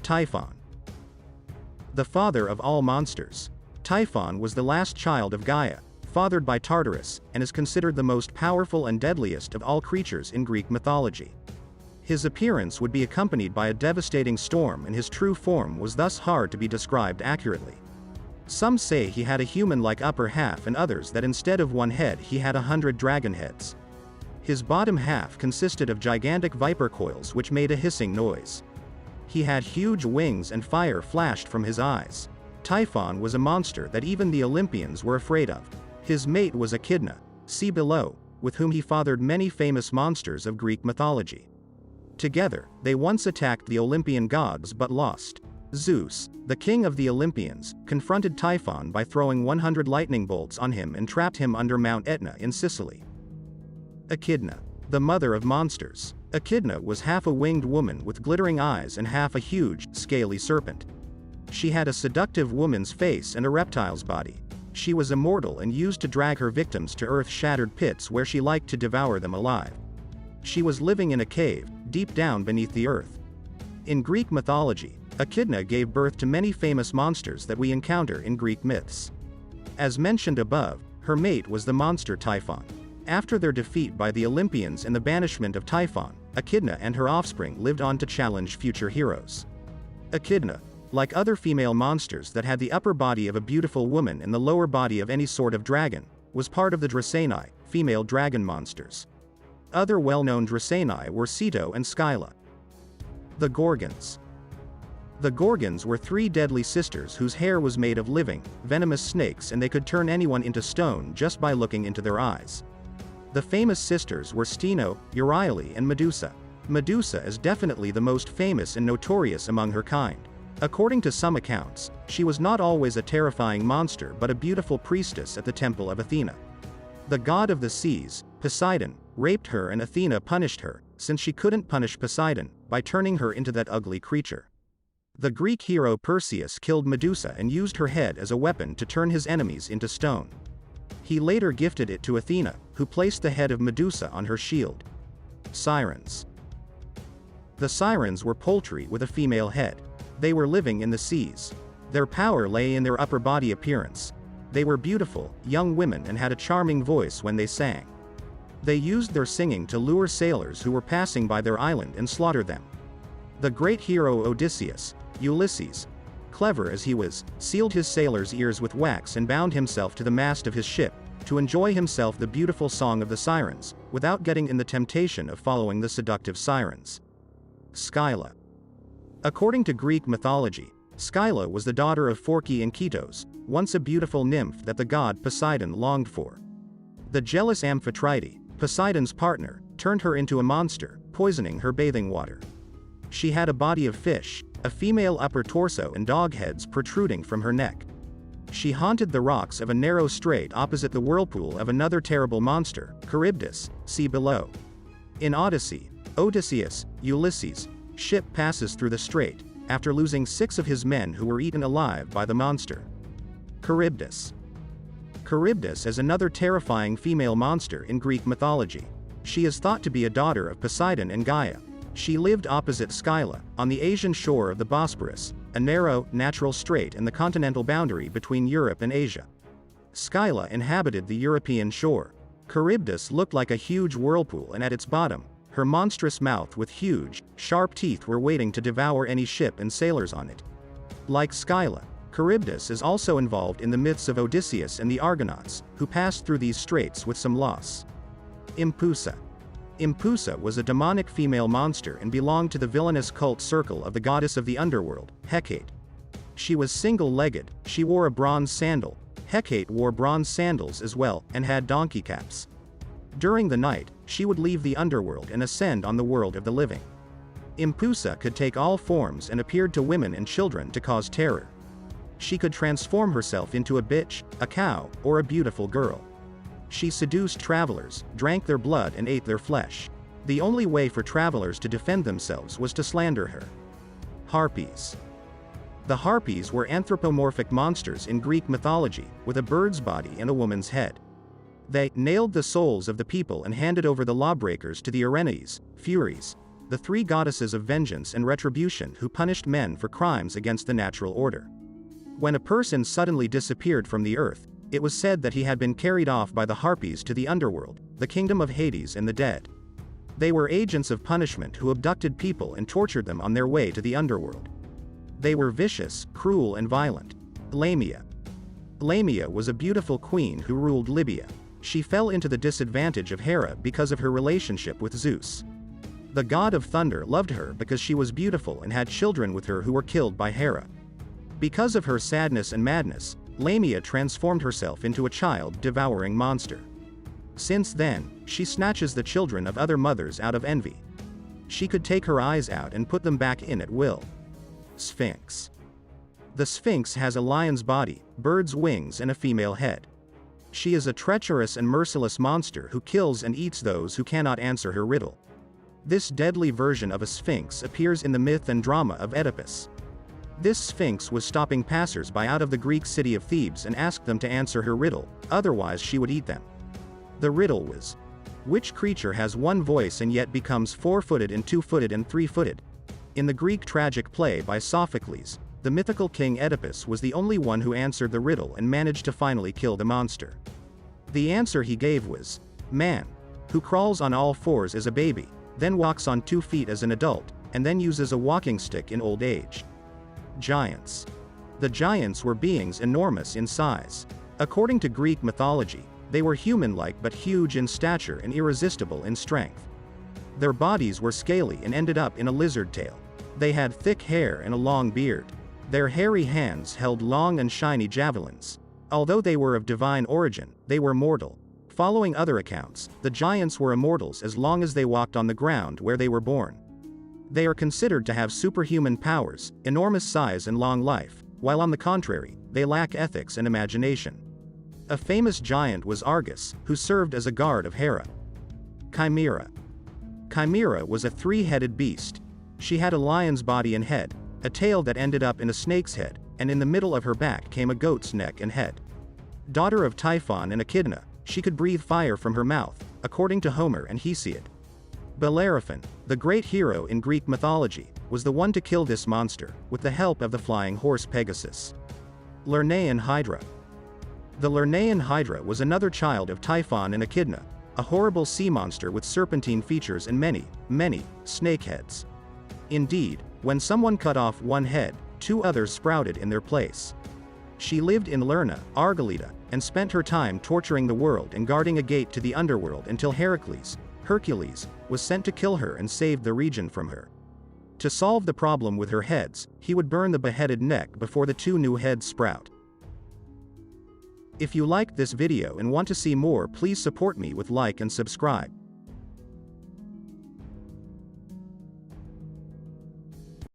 Typhon. The father of all monsters. Typhon was the last child of Gaia, fathered by Tartarus, and is considered the most powerful and deadliest of all creatures in Greek mythology. His appearance would be accompanied by a devastating storm, and his true form was thus hard to be described accurately. Some say he had a human-like upper half, and others that instead of one head he had 100 dragon heads. His bottom half consisted of gigantic viper coils which made a hissing noise. He had huge wings and fire flashed from his eyes. Typhon was a monster that even the Olympians were afraid of. His mate was Echidna, see below, with whom he fathered many famous monsters of Greek mythology. Together, they once attacked the Olympian gods but lost. Zeus, the king of the Olympians, confronted Typhon by throwing 100 lightning bolts on him and trapped him under Mount Etna in Sicily. Echidna, the mother of monsters. Echidna was half a winged woman with glittering eyes and half a huge, scaly serpent. She had a seductive woman's face and a reptile's body. She was immortal and used to drag her victims to earth-shattered pits where she liked to devour them alive. She was living in a cave, deep down beneath the earth. In Greek mythology, Echidna gave birth to many famous monsters that we encounter in Greek myths. As mentioned above, her mate was the monster Typhon. After their defeat by the Olympians and the banishment of Typhon, Echidna and her offspring lived on to challenge future heroes. Echidna, like other female monsters that had the upper body of a beautiful woman and the lower body of any sort of dragon, was part of the Dracanae, female dragon monsters. Other well-known Dracanae were Ceto and Scylla. The Gorgons. The Gorgons were 3 deadly sisters whose hair was made of living, venomous snakes, and they could turn anyone into stone just by looking into their eyes. The famous sisters were Steno, Euryale, and Medusa. Medusa is definitely the most famous and notorious among her kind. According to some accounts, she was not always a terrifying monster but a beautiful priestess at the temple of Athena. The god of the seas, Poseidon, raped her, and Athena punished her, since she couldn't punish Poseidon, by turning her into that ugly creature. The Greek hero Perseus killed Medusa and used her head as a weapon to turn his enemies into stone. He later gifted it to Athena, who placed the head of Medusa on her shield. Sirens. The sirens were poultry with a female head. They were living in the seas. Their power lay in their upper body appearance. They were beautiful, young women and had a charming voice when they sang. They used their singing to lure sailors who were passing by their island and slaughter them. The great hero Odysseus, Ulysses, clever as he was, sealed his sailors' ears with wax and bound himself to the mast of his ship, to enjoy himself the beautiful song of the sirens, without getting in the temptation of following the seductive sirens. Scylla. According to Greek mythology, Scylla was the daughter of Phorcys and Ketos, once a beautiful nymph that the god Poseidon longed for. The jealous Amphitrite, Poseidon's partner, turned her into a monster, poisoning her bathing water. She had a body of fish, a female upper torso and dog heads protruding from her neck. She haunted the rocks of a narrow strait opposite the whirlpool of another terrible monster, Charybdis, see below. In Odyssey, Odysseus, Ulysses' ship passes through the strait, after losing 6 of his men who were eaten alive by the monster. Charybdis. Charybdis is another terrifying female monster in Greek mythology. She is thought to be a daughter of Poseidon and Gaia. She lived opposite Scylla, on the Asian shore of the Bosporus, a narrow, natural strait in the continental boundary between Europe and Asia. Scylla inhabited the European shore. Charybdis looked like a huge whirlpool, and at its bottom, her monstrous mouth with huge, sharp teeth were waiting to devour any ship and sailors on it. Like Scylla, Charybdis is also involved in the myths of Odysseus and the Argonauts, who passed through these straits with some loss. Impusa. Impusa was a demonic female monster and belonged to the villainous cult circle of the goddess of the underworld, Hecate. She was single-legged, she wore a bronze sandal. Hecate wore bronze sandals as well, and had donkey caps. During the night, she would leave the underworld and ascend on the world of the living. Impusa could take all forms and appeared to women and children to cause terror. She could transform herself into a bitch, a cow, or a beautiful girl. She seduced travelers, drank their blood and ate their flesh. The only way for travelers to defend themselves was to slander her. Harpies. The Harpies were anthropomorphic monsters in Greek mythology, with a bird's body and a woman's head. They nailed the souls of the people and handed over the lawbreakers to the Erinyes, Furies, the three goddesses of vengeance and retribution who punished men for crimes against the natural order. When a person suddenly disappeared from the earth, it was said that he had been carried off by the Harpies to the underworld, the kingdom of Hades and the dead. They were agents of punishment who abducted people and tortured them on their way to the underworld. They were vicious, cruel and violent. Lamia. Lamia was a beautiful queen who ruled Libya. She fell into the disadvantage of Hera because of her relationship with Zeus. The god of thunder loved her because she was beautiful and had children with her who were killed by Hera. Because of her sadness and madness, Lamia transformed herself into a child-devouring monster. Since then, she snatches the children of other mothers out of envy. She could take her eyes out and put them back in at will. Sphinx. The Sphinx has a lion's body, bird's wings and a female head. She is a treacherous and merciless monster who kills and eats those who cannot answer her riddle. This deadly version of a Sphinx appears in the myth and drama of Oedipus. This Sphinx was stopping passers-by out of the Greek city of Thebes and asked them to answer her riddle, otherwise she would eat them. The riddle was, which creature has one voice and yet becomes four-footed and two-footed and three-footed? In the Greek tragic play by Sophocles, the mythical king Oedipus was the only one who answered the riddle and managed to finally kill the monster. The answer he gave was, man, who crawls on all fours as a baby, then walks on 2 feet as an adult, and then uses a walking stick in old age. Giants. The giants were beings enormous in size. According to Greek mythology, they were human-like but huge in stature and irresistible in strength. Their bodies were scaly and ended up in a lizard tail. They had thick hair and a long beard. Their hairy hands held long and shiny javelins. Although they were of divine origin, they were mortal. Following other accounts, the giants were immortals as long as they walked on the ground where they were born. They are considered to have superhuman powers, enormous size and long life, while on the contrary, they lack ethics and imagination. A famous giant was Argus, who served as a guard of Hera. Chimera. Chimera was a 3-headed beast. She had a lion's body and head, a tail that ended up in a snake's head, and in the middle of her back came a goat's neck and head. Daughter of Typhon and Echidna, she could breathe fire from her mouth, according to Homer and Hesiod. Bellerophon, the great hero in Greek mythology, was the one to kill this monster, with the help of the flying horse Pegasus. Lernaean Hydra. The Lernaean Hydra was another child of Typhon and Echidna, a horrible sea monster with serpentine features and many, many, snake heads. Indeed, when someone cut off one head, 2 others sprouted in their place. She lived in Lerna, Argolida, and spent her time torturing the world and guarding a gate to the underworld until Hercules, was sent to kill her and save the region from her. To solve the problem with her heads, he would burn the beheaded neck before the 2 new heads sprout. If you liked this video and want to see more, please support me with like and subscribe.